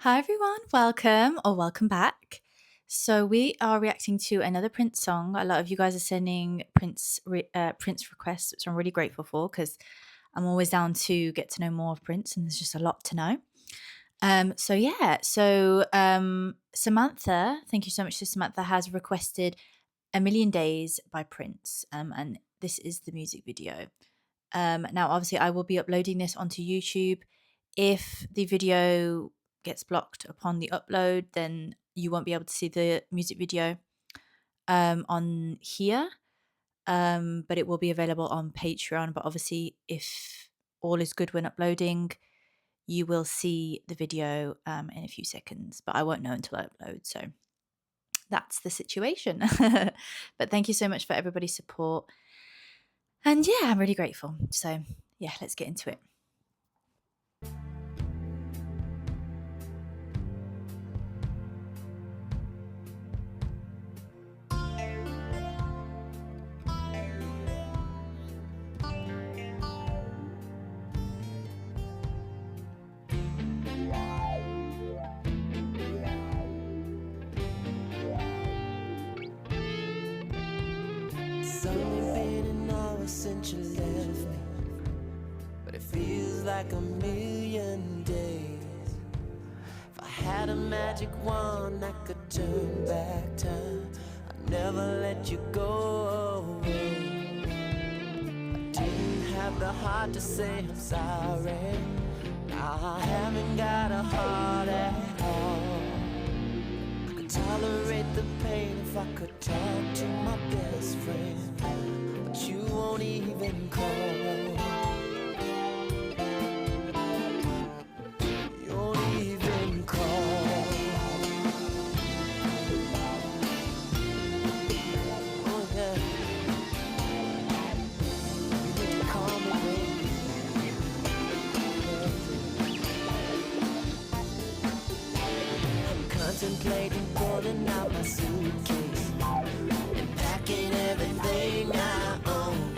Hi everyone, welcome or welcome back. So we are reacting to another Prince song. A lot of you guys are sending Prince requests, which I'm really grateful for because I'm always down to get to know more of Prince, and there's just a lot to know. Samantha, thank you so much to Samantha, has requested "A Million Days" by Prince, and this is the music video. Now, obviously, I will be uploading this onto YouTube. If the video gets blocked upon the upload, then you won't be able to see the music video on here. But it will be available on Patreon. But obviously, if all is good when uploading, you will see the video in a few seconds. But I won't know until I upload. So that's the situation. But thank you so much for everybody's support. And yeah, I'm really grateful. So yeah, let's get into it. It's only been an hour since you left me, but it feels like a million days. If I had a magic wand, I could turn back time. I'd never let you go. I didn't have the heart to say I'm sorry. I haven't got a heart at all. I could tolerate the pain if I could talk to my best friend, but you won't even call. You won't even call. Oh yeah. You need to call me, baby. I'm contemplating pulling out my suitcase and packing everything I own.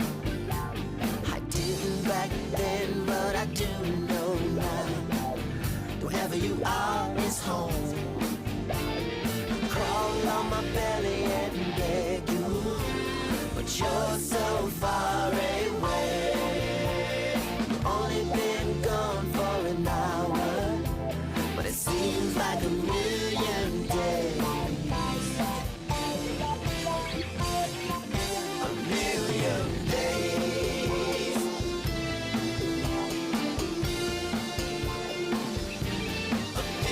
I didn't back then, but I do know now. Wherever you are is home. Crawl on my belly and beg you, but you're so far away. Only been gone for an hour, but it seems like a million days. A million days. A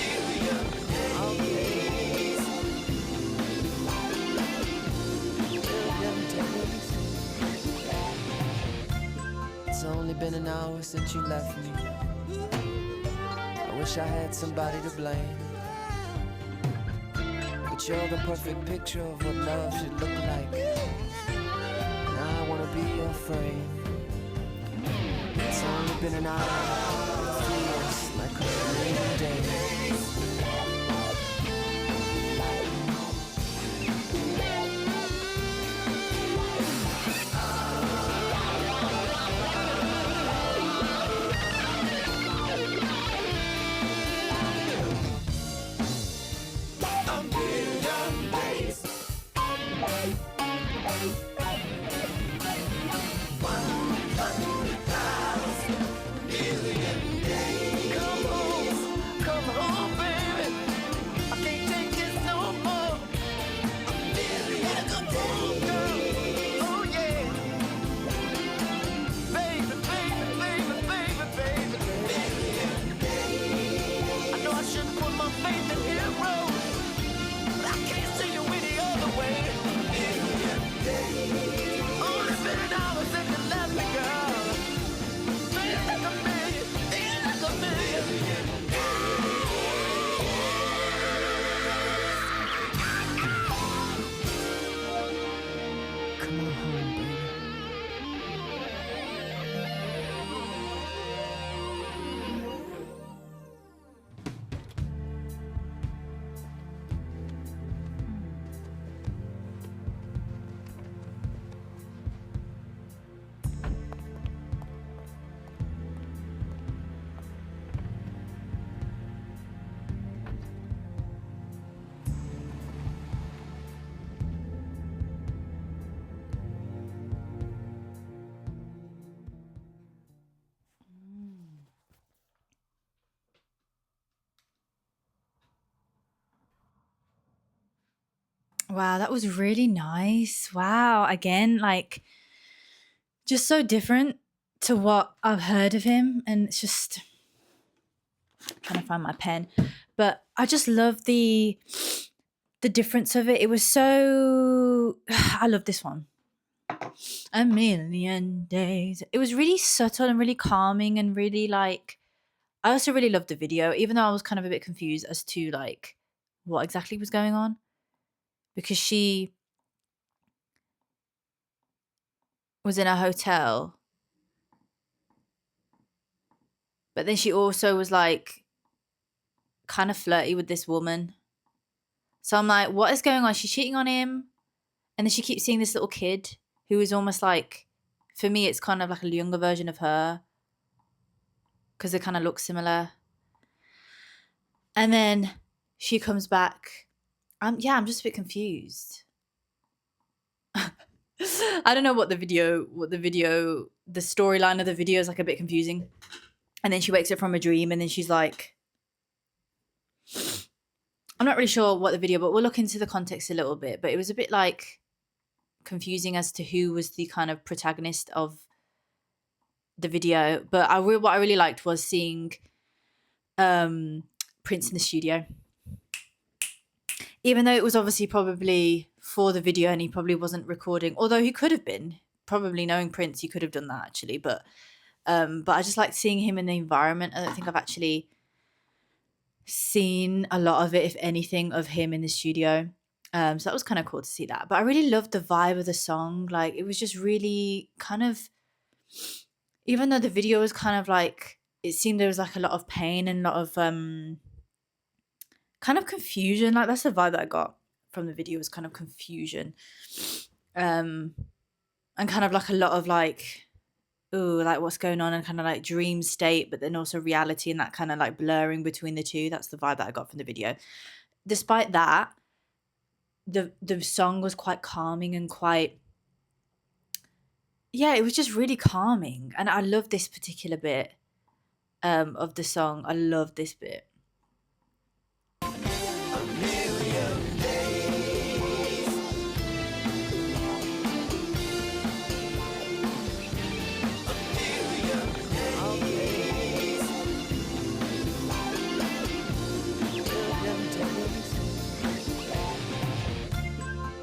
million days. Million days. It's only been an hour since you left me. I wish I had somebody to blame, but you're the perfect picture of what love should look like. And I wanna be your frame. It's only been an hour, it feels like a million days. A million days. 100,000 million days. Come on. Wow, that was really nice. Wow. Again, like just so different to what I've heard of him. And it's just trying to find my pen. But I just love the difference of it. It was so I love this one. A million days. It was really subtle and really calming and really like I also really loved the video, even though I was kind of a bit confused as to like what exactly was going on. Because she was in a hotel, but then she also was like kind of flirty with this woman. So I'm like, what is going on? She's cheating on him. And then she keeps seeing this little kid who is almost like, for me, it's kind of like a younger version of her because they kind of look similar. And then she comes back. I'm just a bit confused. I don't know the storyline of the video is like a bit confusing. And then she wakes up from a dream and then she's like, I'm not really sure what the video, but we'll look into the context a little bit. But it was a bit like confusing as to who was the kind of protagonist of the video. But what I really liked was seeing Prince in the studio. Even though it was obviously probably for the video and he probably wasn't recording, although he could have been. Probably knowing Prince, he could have done that actually. But I just liked seeing him in the environment. I don't think I've actually seen a lot of it, if anything, of him in the studio. So that was kind of cool to see that. But I really loved the vibe of the song. Like it was just really kind of, even though the video was kind of like, it seemed there was like a lot of pain and a lot of kind of confusion. Like that's the vibe that I got from the video, was kind of confusion. And kind of like a lot of like, ooh, like what's going on, and kind of like dream state, but then also reality and that kind of like blurring between the two. That's the vibe that I got from the video. Despite that, the song was quite calming and quite, yeah, it was just really calming. And I love this particular bit of the song. I love this bit.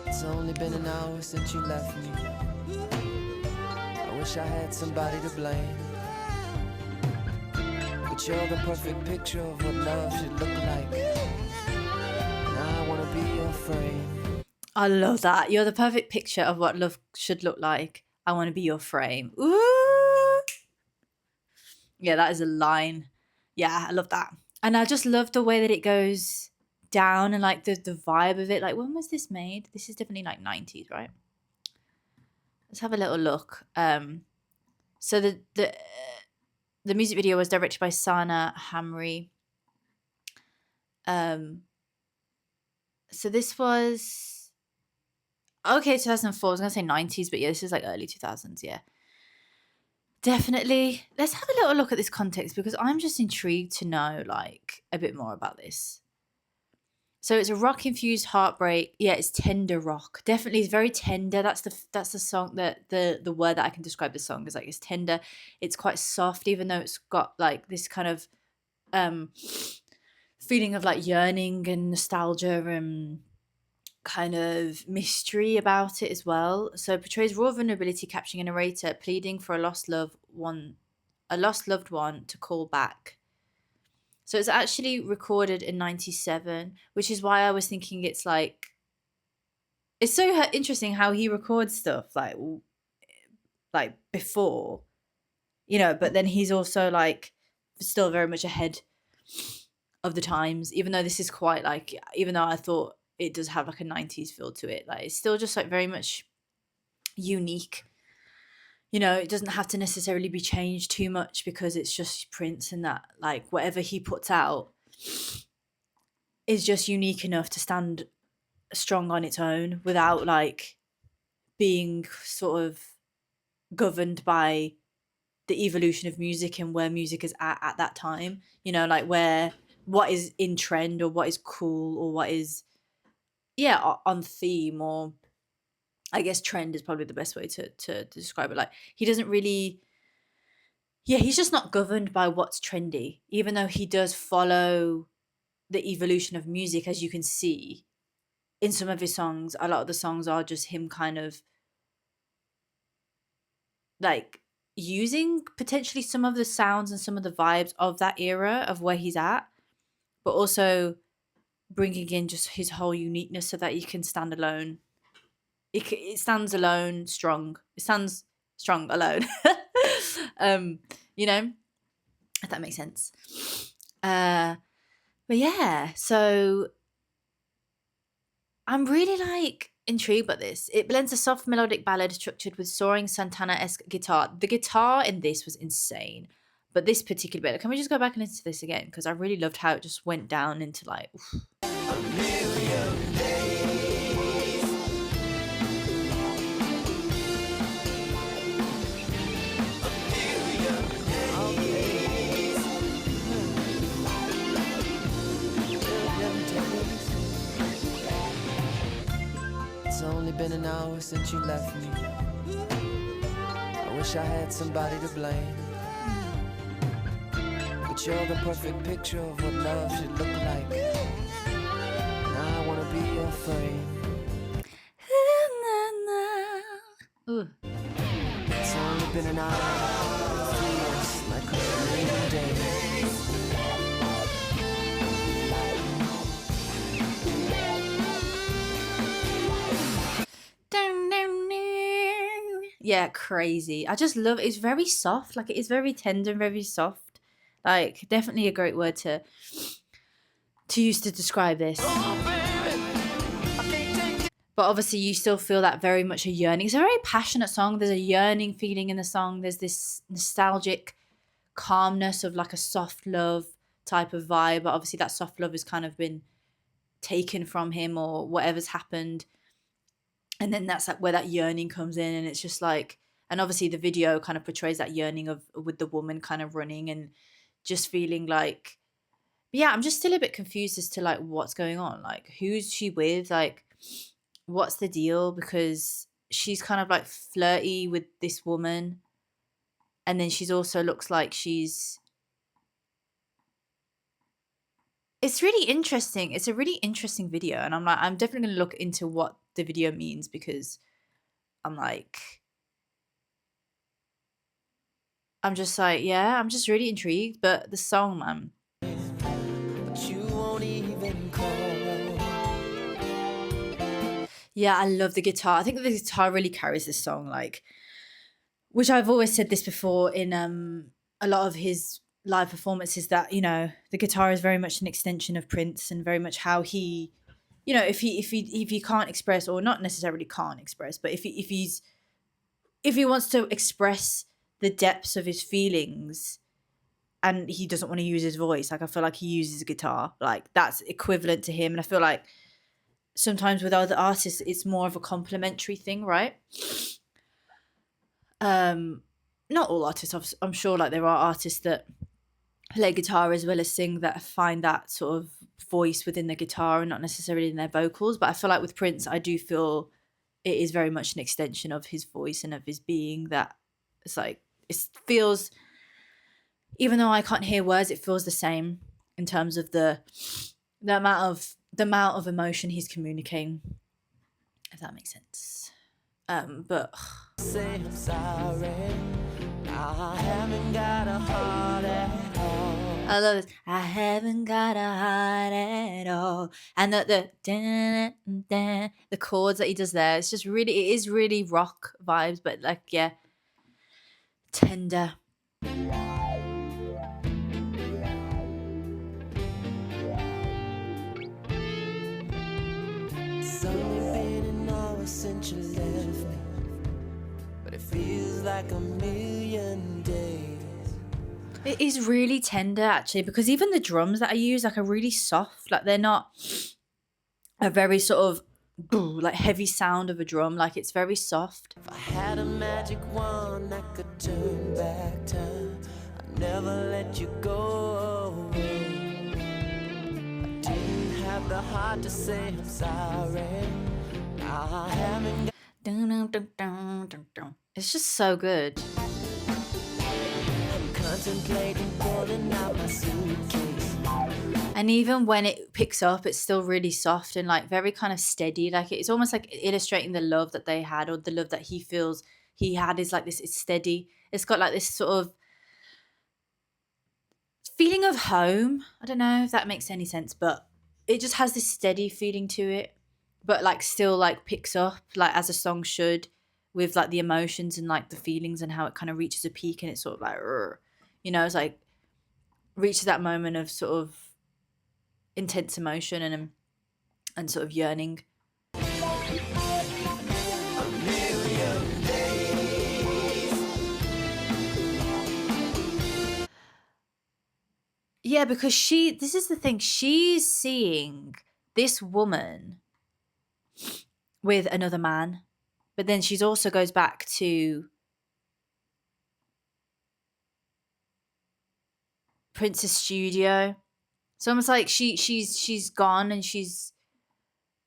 It's only been an hour since you left me. I wish I had somebody to blame, but you're the perfect picture of what love should look like. Now I wanna be your frame. I love that. You're the perfect picture of what love should look like. I want to be your frame. Ooh. Yeah, that is a line. Yeah, I love that. And I just love the way that it goes down and like the vibe of it. Like, when was this made? This is definitely like 90s, right? Let's have a little look. So the music video was directed by Sana Hamri. So this was okay, 2004. I was gonna say 90s, but yeah, this is like early 2000s. Yeah, definitely. Let's have a little look at this context because I'm just intrigued to know like a bit more about this. So it's a rock infused heartbreak. Yeah, it's tender rock. Definitely, it's very tender. That's the song that the word that I can describe the song is like, it's tender. It's quite soft, even though it's got like this kind of um feeling of like yearning and nostalgia and kind of mystery about it as well. So it portrays raw vulnerability, capturing a narrator pleading for a lost loved one to call back. So it's actually recorded in 97, which is why I was thinking it's so interesting how he records stuff like before, but then he's also like still very much ahead of the times, even though this is quite like, even though I thought it does have like a 90s feel to it, like it's still just like very much unique. It doesn't have to necessarily be changed too much because it's just Prince, and that like whatever he puts out is just unique enough to stand strong on its own without like being sort of governed by the evolution of music and where music is at that time, like where what is in trend or what is cool or what is yeah, on theme, or I guess trend is probably the best way to describe it. Like he doesn't really, yeah, he's just not governed by what's trendy, even though he does follow the evolution of music, as you can see in some of his songs. A lot of the songs are just him kind of like using potentially some of the sounds and some of the vibes of that era of where he's at, but also bringing in just his whole uniqueness so that he can stand alone. It stands alone strong. It stands strong alone. um, you know, if that makes sense. Uh, but yeah, so I'm really like intrigued by this. It blends a soft melodic ballad structured with soaring Santana-esque guitar. The guitar in this was insane. But this particular bit, can we just go back and listen to this again? Because I really loved how it just went down into like, oof. It's only been an hour since you left me. I wish I had somebody to blame, but you're the perfect picture of what love should look like. And I wanna be your frame. Ooh. It's only been an hour, feels like a million days. Yeah, crazy. I just love it. It's very soft. Like it is very tender and very soft. Like definitely a great word to use to describe this. But obviously you still feel that very much a yearning. It's a very passionate song. There's a yearning feeling in the song. There's this nostalgic calmness of like a soft love type of vibe. But obviously that soft love has kind of been taken from him or whatever's happened. And then that's like where that yearning comes in, and it's just like, and obviously the video kind of portrays that yearning of with the woman kind of running and just feeling like, yeah, I'm just still a bit confused as to like what's going on, like who's she with, like what's the deal, because she's kind of like flirty with this woman, and then she's also looks like she's, it's really interesting. It's a really interesting video, and I'm like, I'm definitely gonna look into what the video means, because I'm like, I'm just like, yeah, I'm just really intrigued. But the song, man. But you won't even call. Yeah, I love the guitar. I think the guitar really carries this song, like, which I've always said this before in a lot of his live performances, that, you know, the guitar is very much an extension of Prince, and very much how he, you know, if he can't express, or not necessarily can't express, but if he wants to express the depths of his feelings and he doesn't want to use his voice, like I feel like he uses a guitar, like that's equivalent to him. And I feel like sometimes with other artists it's more of a complementary thing, right? Not all artists, I'm sure, like there are artists that play guitar as well as sing that find that sort of voice within the guitar and not necessarily in their vocals. But I feel like with Prince, I do feel it is very much an extension of his voice and of his being, that it's like, it feels, even though I can't hear words, it feels the same in terms of the amount of emotion he's communicating, if that makes sense. But Say I'm sorry, I haven't got a heart at all. I love this. I haven't got a heart at all, and the chords that he does there, it's just really, it is really rock vibes, but like, yeah, tender. It's only been an hour since you left me, but it feels like a million days. It is really tender actually, because even the drums that I use like are really soft. Like they're not a very sort of like heavy sound of a drum. Like it's very soft. If I had a magic wand, I could turn back time. I'd never let you go away. I didn't have have the heart to say I'm sorry. I haven't got. Dun, dun, dun, dun, dun, dun. It's just so good. I'm contemplating pulling out my suitcase. And even when it picks up, it's still really soft and like very kind of steady. Like it's almost like illustrating the love that they had, or the love that he feels he had is like this. It's steady. It's got like this sort of feeling of home. I don't know if that makes any sense, but it just has this steady feeling to it, but like still like picks up like as a song should, with like the emotions and like the feelings and how it kind of reaches a peak and it's sort of like, "Rrr." It's like reaches that moment of sort of intense emotion and sort of yearning. Yeah, because this is the thing, she's seeing this woman with another man, but then she's also goes back to Prince's studio. So almost like she's gone and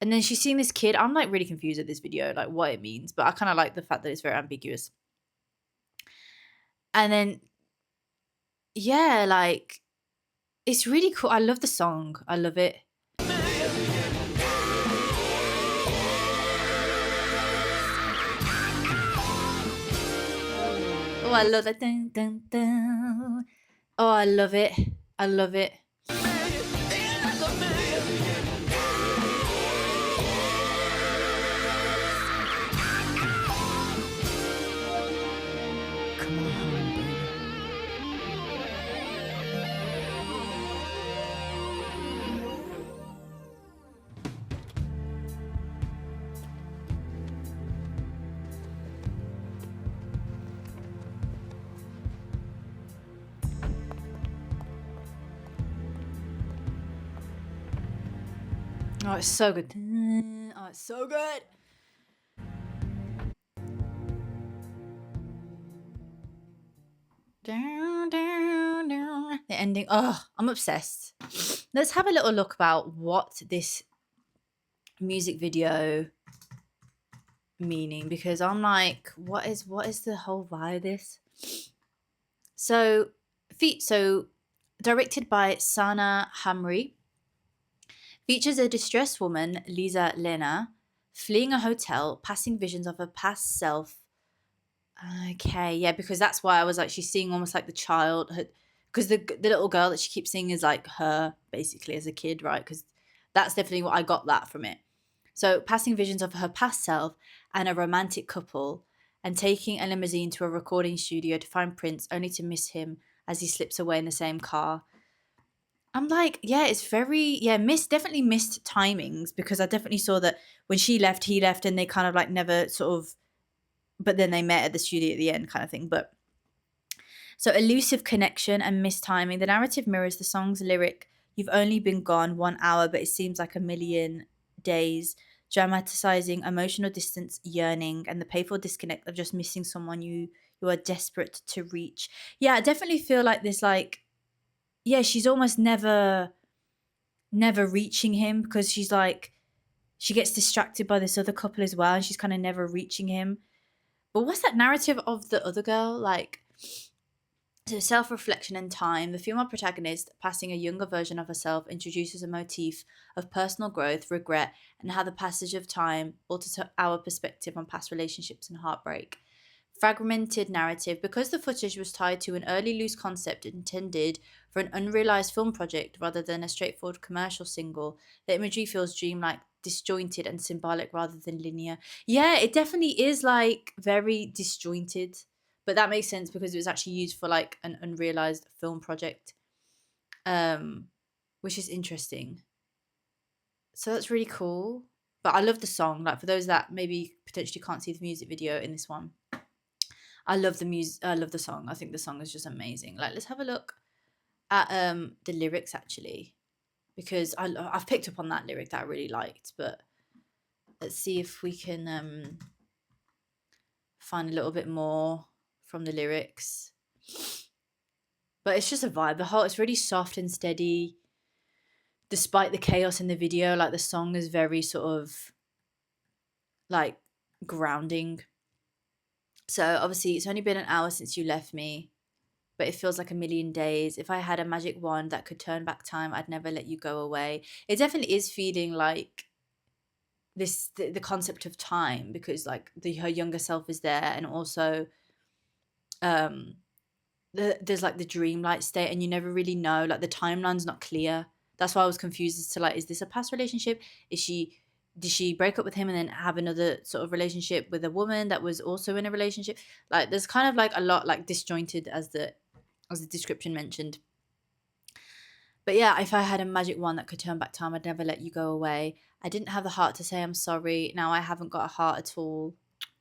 then she's seeing this kid. I'm like really confused at this video, like what it means, but I kind of like the fact that it's very ambiguous. And then yeah, like it's really cool. I love the song. I love it. Oh, I love that. Dun, dun, dun. Oh, I love it. I love it. Come on home, baby. Oh, it's so good. Oh, it's so good. Down, down, down. The ending. Oh, I'm obsessed. Let's have a little look about what this music video meaning, because I'm like, what is the whole vibe of this? So directed by Sana Hamri, features a distressed woman, Lisa Lena, fleeing a hotel, passing visions of her past self. Okay, yeah, because that's why I was like, she's seeing almost like the child, because the little girl that she keeps seeing is like her basically as a kid, right? Because that's definitely what I got that from it. So passing visions of her past self and a romantic couple, and taking a limousine to a recording studio to find Prince, only to miss him as he slips away in the same car. I'm like, yeah, it's very, yeah, definitely missed timings, because I definitely saw that when she left, he left, and they kind of like never sort of, but then they met at the studio at the end kind of thing. But so elusive connection and mistiming. The narrative mirrors the song's lyric, "You've only been gone 1 hour, but it seems like a million days," dramatizing emotional distance, yearning, and the painful disconnect of just missing someone you are desperate to reach. Yeah, I definitely feel like this, like, yeah, she's almost never reaching him, because she's like, she gets distracted by this other couple as well, and she's kind of never reaching him. But what's that narrative of the other girl? Like, so self-reflection and time. The female protagonist, passing a younger version of herself, introduces a motif of personal growth, regret, and how the passage of time alters our perspective on past relationships and heartbreak. Fragmented narrative. Because the footage was tied to an early loose concept intended for an unrealized film project rather than a straightforward commercial single, the imagery feels dreamlike, disjointed, and symbolic rather than linear. Yeah, it definitely is like very disjointed, but that makes sense because it was actually used for like an unrealized film project, um, which is interesting. So that's really cool. But I love the song. Like for those that maybe potentially can't see the music video in this one, I love the music. I love the song. I think the song is just amazing. Like, let's have a look at the lyrics actually, because I've picked up on that lyric that I really liked. But let's see if we can find a little bit more from the lyrics. But it's just a vibe. It's really soft and steady. despite the chaos in the video, like the song is very sort of like grounding. So obviously, it's only been an hour since you left me, but it feels like a million days. If I had a magic wand that could turn back time, I'd never let you go away. It definitely is feeling like the concept of time, because like her younger self is there, and also um there's like the dreamlike state, and you never really know, like the timeline's not clear. That's why I was confused as to like, is this a past relationship? Is she Did she break up with him and then have another sort of relationship with a woman that was also in a relationship? Like there's kind of like a lot like disjointed, as the description mentioned. But yeah, if I had a magic wand that could turn back time, I'd never let you go away. I didn't have the heart to say I'm sorry. Now I haven't got a heart at all.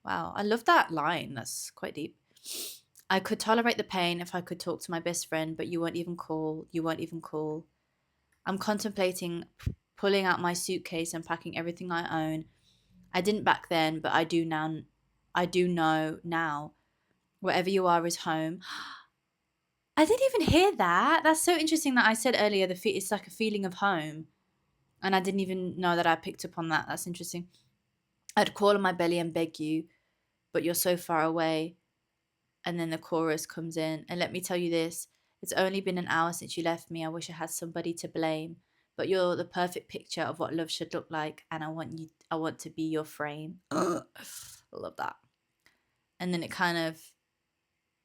Wow, I love that line. That's quite deep. I could tolerate the pain if I could talk to my best friend, but you won't even call. You won't even call. I'm contemplating pulling out my suitcase and packing everything I own. I didn't back then, but I do now. I do know now. Wherever you are is home. I didn't even hear that. That's so interesting that I said earlier it's like a feeling of home, and I didn't even know that I picked up on that. That's interesting. I'd call on my belly and beg you, but you're so far away. And then the chorus comes in. And let me tell you this, it's only been an hour since you left me. I wish I had somebody to blame. But you're the perfect picture of what love should look like. And I want to be your frame. I love that. And then it kind of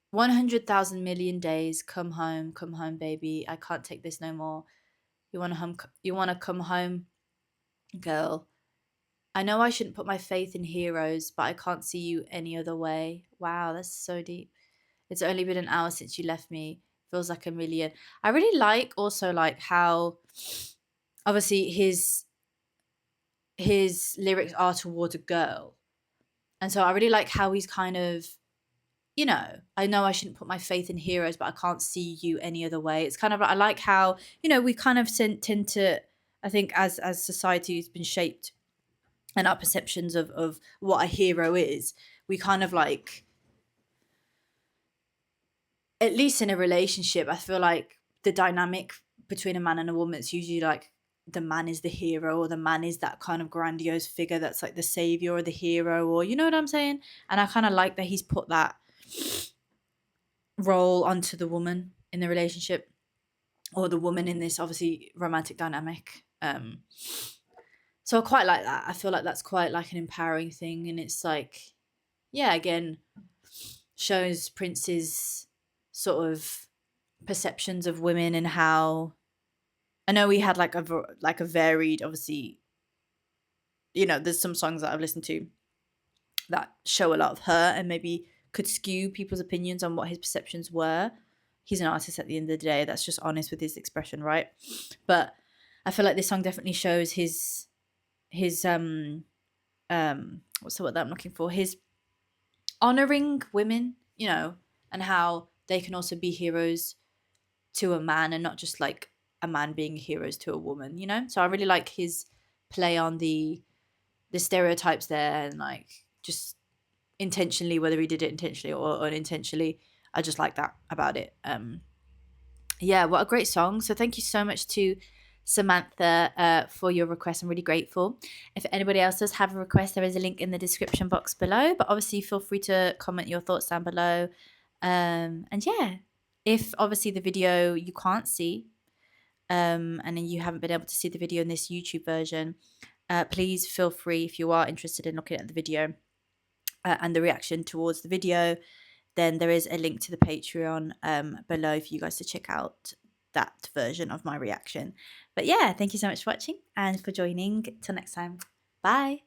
100,000 million days, come home, baby. I can't take this no more. You want to come home, girl. I know I shouldn't put my faith in heroes, but I can't see you any other way. Wow, that's so deep. It's only been an hour since you left me. Feels like a million. I really like also like how obviously his lyrics are towards a girl. And so I really like how he's kind of, I know I shouldn't put my faith in heroes, but I can't see you any other way. It's kind of I like how, we kind of tend to, I think as society has been shaped and our perceptions of what a hero is, we kind of like, at least in a relationship, I feel like the dynamic between a man and a woman, it's usually like the man is the hero, or the man is that kind of grandiose figure that's like the savior or the hero, or you know what I'm saying? And I kind of like that he's put that role onto the woman in the relationship, or the woman in this obviously romantic dynamic. So I quite like that. I feel like that's quite like an empowering thing, and it's like, yeah, again, shows Prince's sort of perceptions of women, and how I know he had like a varied, obviously, there's some songs that I've listened to that show a lot of her and maybe could skew people's opinions on what his perceptions were. He's an artist at the end of the day that's just honest with his expression, right? But I feel like this song definitely shows his what's the word that I'm looking for? His honoring women, and how they can also be heroes to a man, and not just like a man being heroes to a woman, So I really like his play on the stereotypes there, and like just intentionally, whether he did it intentionally or unintentionally, I just like that about it. Yeah, what a great song. So thank you so much to Samantha for your request. I'm really grateful. If anybody else does have a request, there is a link in the description box below, but obviously feel free to comment your thoughts down below. And yeah, if obviously the video you can't see, and then you haven't been able to see the video in this YouTube version, please feel free, if you are interested in looking at the video and the reaction towards the video, then there is a link to the Patreon below for you guys to check out that version of my reaction. But yeah, thank you so much for watching and for joining. Till next time. Bye.